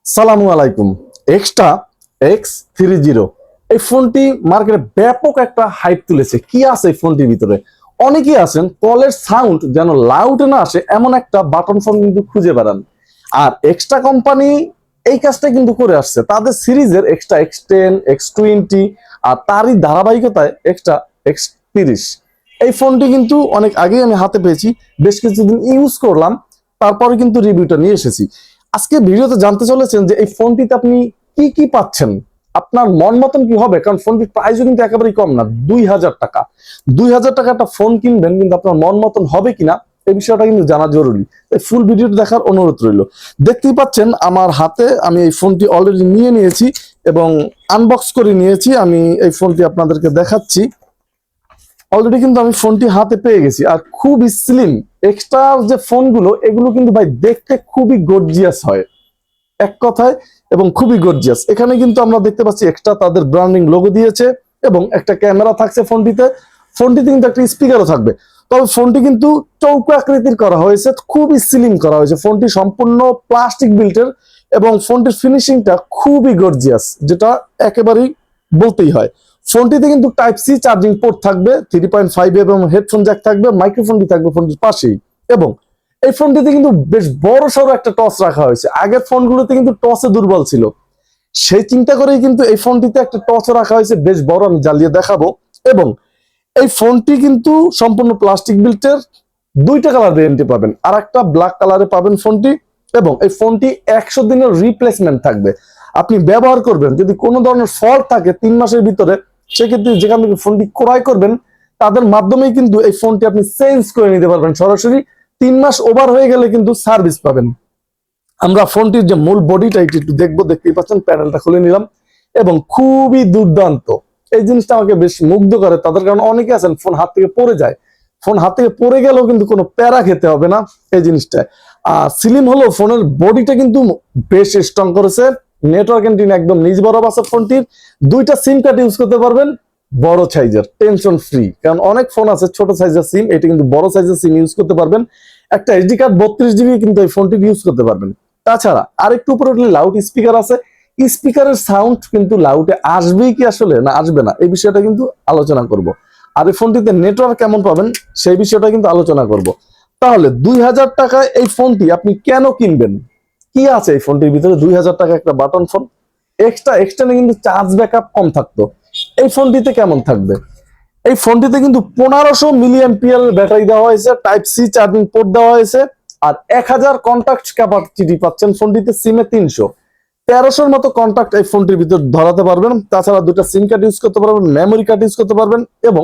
সালামু আলাইকুম। Extra X30 এই ফোনটি মার্কেটে ব্যাপক একটা হাইপ তুলেছে। কি আছে এই ফোনটির ভিতরে? অনেকেই আছেন কলের সাউন্ড যেন লাউড না আসে এমন একটা বাটন ফোন কিন্তু খুঁজে বেড়ান। আর এক্সট্রা কোম্পানি এই কাজটা কিন্তু করে আসছে তাদের সিরিজের এক্সট্রা X10 X20 আর তারই ধারাবাহিকতায় এক্সট্রা X30। এই ফোনটি কিন্তু অনেক আগেই আমি হাতে পেয়েছি, বেশ কিছুদিন ইউজ করলাম, তারপরে কিন্তু রিভিউটা নিয়ে এসেছি। আজকে ভিডিওতে জানতে চলেছেন যে এই ফোনটিতে আপনি কি কি পাচ্ছেন, আপনার মন মতন কি হবে, কারণ ফোনটির প্রাইসও কিন্তু একেবারেই কম না, 2000 টাকা। 2000 টাকা একটা ফোন কিনবেন, কিন্তু আপনার মন মতন হবে কিনা এই বিষয়টা কিন্তু জানা জরুরি। ফুল ভিডিওটা দেখার অনুরোধ রইল। দেখতেই পাচ্ছেন আমার হাতে আমি এই ফোনটি অলরেডি নিয়ে নিয়েছি এবং আনবক্স করে নিয়েছি। আমি এই ফোনটি আপনাদেরকে দেখাচ্ছি। অলরেডি কিন্তু আমি ফোনটি হাতে পেয়ে গেছি আর খুব স্লিম। এক্সট্রা যে ফোনগুলো এগুলো কিন্তু ভাই দেখতে খুবই গর্জিয়াস হয় এক কথায়, এবং খুবই গর্জিয়াস। এখানে কিন্তু আমরা দেখতে পাচ্ছি এক্সট্রা তাদের ব্র্যান্ডিং লোগো দিয়েছে এবং একটা ক্যামেরা থাকছে ফোনটিতে। ফোনটিতে কিন্তু একটা স্পিকারও থাকবে। তবে ফোনটি কিন্তু চৌকো আকৃতির করা হয়েছে, খুবই স্লিম করা হয়েছে। ফোনটি সম্পূর্ণ প্লাস্টিক বিল্টের এবং ফোনটির ফিনিশিংটা খুবই গর্জিয়াস, যেটা একেবারেই বলতেই হয়। ফোনটিতে কিন্তু টাইপ সি চার্জিং পোর্ট থাকবে, 3.5 এবং হেডফোন জ্যাক থাকবে, মাইক্রোফোনটি থাকবে ফোনটির পাশেই। এবং এই ফোনটিতে কিন্তু বেশ বড় সড়ো একটা টস রাখা হয়েছে। আগের ফোনগুলোতে কিন্তু টসে দুর্বল ছিল, সেই চিন্তা করেই কিন্তু এই ফোনটিতে একটা টস রাখা হয়েছে বেশ বড়, আমি জ্বালিয়ে দেখাবো। এবং এই ফোনটি কিন্তু সম্পূর্ণ প্লাস্টিক বিল্টের, দুইটা কালার ভেরিয়েন্টে পাবেন, আর একটা ব্ল্যাক কালারে পাবেন ফোনটি। এবং এই ফোনটি 100 দিনের রিপ্লেসমেন্ট থাকবে। আপনি ব্যবহার করবেন, যদি কোনো ধরনের ফল্ট থাকে 3 মাসের ভিতরে, সেক্ষেত্রে যেখান থেকে ফোনটি ক্রয় করবেন তাদের মাধ্যমেই কিন্তু এই ফোনটি আপনি চেঞ্জ করে নিতে পারবেন সরাসরি। 3 মাস ওভার হয়ে গেলে কিন্তু সার্ভিস পাবেন। আমরা ফোনটির যে মূল বডিটা একটু দেখবো। দেখতেই পাচ্ছেন, প্যানেলটা খুলে নিলাম এবং খুবই দুর্দান্ত। এই জিনিসটা আমাকে বেশ মুগ্ধ করে তাদের, কারণ অনেকে আছেন ফোন হাত থেকে পড়ে যায়, ফোন হাত থেকে পড়ে গেলেও কিন্তু কোনো প্যারা খেতে হবে না এই জিনিসটা। স্লিম হলো, ফোনের বডিটা কিন্তু বেশ স্ট্রং করেছে। নেটওয়ার্ক এন্টিনা একদম নিজ বরাবর আছে ফোনটির। দুইটা সিম কার্ড ইউজ করতে পারবেন, বড় সাইজের, টেনশন ফ্রি। কারণ অনেক ফোন আছে ছোট সাইজের সিম, এটা কিন্তু বড় সাইজের সিম ইউজ করতে পারবেন। একটা এসডি কার্ড 32 GB কিন্তু এই ফোনটি ইউজ করতে পারবেন। তাছাড়া আরেকটু উপরে উঠলে লাউড স্পিকার আছে। স্পিকারের সাউন্ড কিন্তু লাউডে আসবেই কি আসলে না আসবে না, এই বিষয়টা কিন্তু আলোচনা করব। আর এই ফোনটিতে নেটওয়ার্ক কেমন পাবেন সেই বিষয়টা কিন্তু আলোচনা করব। তাহলে 2000 টাকায় এই ফোনটি আপনি কেন কিনবেন? কি আছে এই ফোনটির ভিতরে? 2000 টাকা একটা বাটন ফোন। এক্সট্রা এক্সটার্নে কিন্তু চার্জ ব্যাকআপ কম থাকতো, এই ফোনটিতে কেমন থাকবে? এই ফোনটিতে কিন্তু 1500 মিলি অ্যাম্পিয়ারের ব্যাটারি দেওয়া হয়েছে, টাইপ সি চার্জিং পোর্ট দেওয়া হয়েছে, আর 1000 কন্টাক্ট ক্যাপাসিটি পাচ্ছেন ফোনটিতে। সিমে 300, 1300-র মতো কন্টাক্ট এই ফোনটির ভিতর ধরাতে পারবেন। তাছাড়া দুটো সিম কার্ড ইউজ করতে পারবেন, মেমোরি কার্ড ইউজ করতে পারবেন। এবং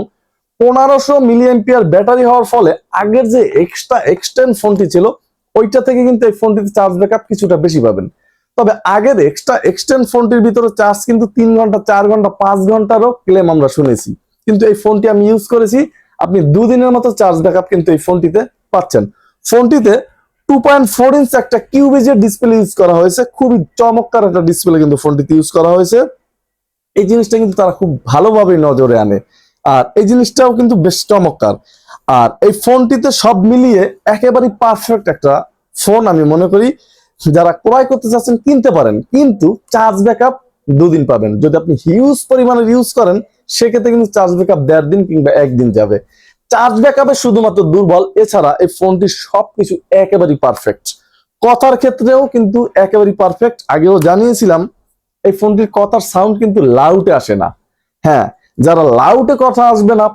1500 মিলি অ্যাম্পিয়ার ব্যাটারি হওয়ার ফলে আগের যে এক্সট্রা এক্সটেন্ড ফোনটি ছিল ওইটা থেকে কিন্তু এই ফোনটিতে চার্জ ব্যাকআপ কিছুটা বেশি পাবেন। তবে আগের এক্সট্রা এক্সটেন্ড ফোনটির ভিতরে চার্জ কিন্তু 3 ঘন্টা, 4 ঘন্টা, 5 ঘন্টারও ক্লেম আমরা শুনেছি। কিন্তু এই ফোনটি আমি ইউজ করেছি, আপনি 2 দিনের মতো চার্জ ব্যাকআপ কিন্তু এই ফোনটিতে পাচ্ছেন। ফোনটিতে 2.4 ইঞ্চ একটা কিউবিজের ডিসপ্লে ইউজ করা হয়েছে, খুবই চমৎকার একটা ডিসপ্লে কিন্তু ফোনটিতে ইউজ করা হয়েছে। এই জিনিসটা কিন্তু তারা খুব ভালোভাবে নজরে আনে, আর এই জিনিসটাও কিন্তু বেশ চমৎকার। আর এই ফোনটিতে সব মিলিয়ে একেবারে পারফেক্ট একটা ফোন আমি মনে করি। যারা ক্রয় করতে চাচ্ছেন কিনতে পারেন, কিন্তু চার্জ ব্যাকআপ 2 দিন পাবেন। যদি আপনি হিউজ পরিমাণে ইউজ করেন সেক্ষেত্রে কিন্তু চার্জ ব্যাকআপ 1.5 দিন কিংবা 1 দিন যাবে। চার্জ ব্যাকআপে শুধুমাত্র দুর্বল, এছাড়া এই ফোনটির সবকিছু একেবারেই পারফেক্ট। কথার ক্ষেত্রেও কিন্তু একেবারেই পারফেক্ট। আগেও জানিয়েছিলাম এই ফোনটির কথার সাউন্ড কিন্তু লাউডে আসে না। হ্যাঁ, যারা লাউডে কথা আসবে না,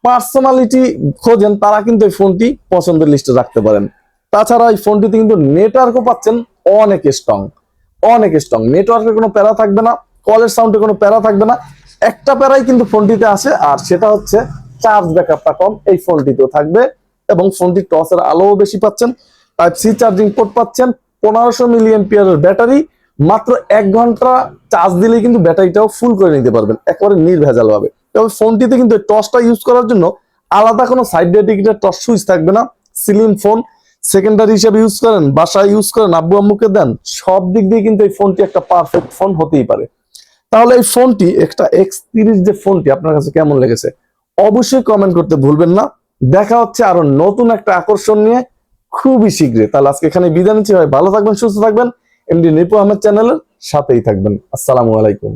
পার্সোনালিটি খোঁজেন, তারা কিন্তু এই ফোনটি পছন্দের লিস্টে রাখতে পারেন। তাছাড়া এই ফোনটিতে কিন্তু নেটওয়ার্কও পাচ্ছেন অনেক স্ট্রং, অনেক স্ট্রং। নেটওয়ার্কের কোনো প্যারা থাকবে না, কলের সাউন্ডে কোনো প্যারা থাকবে না। একটা প্যারাই কিন্তু ফোনটিতে আসে, আর সেটা হচ্ছে চার্জ ব্যাকআপটা কম এই ফোনটিতেও থাকবে। এবং ফোনটির টসের আলোও বেশি পাচ্ছেন, টাইপ সি চার্জিং পোর্ট পাচ্ছেন, 1500 মিলি অ্যাম্পিয়ারের ব্যাটারি। মাত্র 1 ঘন্টা চার্জ দিলেই কিন্তু ব্যাটারিটাও ফুল করে নিতে পারবেন একেবারে নির্ভেজাল ভাবে। তবে ফোনটিতে কিন্তু টসটা ইউজ করার জন্য আলাদা কোনো সাইড ডেডিকেটেড টস সুইচ থাকবে না। স্লিম ফোন, সেকেন্ডারি হিসেবে ইউজ করেন, বাসায় ইউজ করেন, আব্বু আম্মুকে দেন, সব দিক দিয়ে কিন্তু এই ফোনটি একটা পারফেক্ট ফোন হতেই পারে। তাহলে এই ফোনটি একটা X30 যে ফোনটি আপনার কাছে কেমন লেগেছে অবশ্যই কমেন্ট করতে ভুলবেন না। দেখা হচ্ছে আরো নতুন একটা আকর্ষণ নিয়ে খুবই শীঘ্রই। তাহলে আজকে এখানে বিদায় নিচ্ছি, ভাই ভালো থাকবেন, সুস্থ থাকবেন। এমডি নিপু আহমেদ চ্যানেলের সাথেই থাকবেন। আসসালামু আলাইকুম।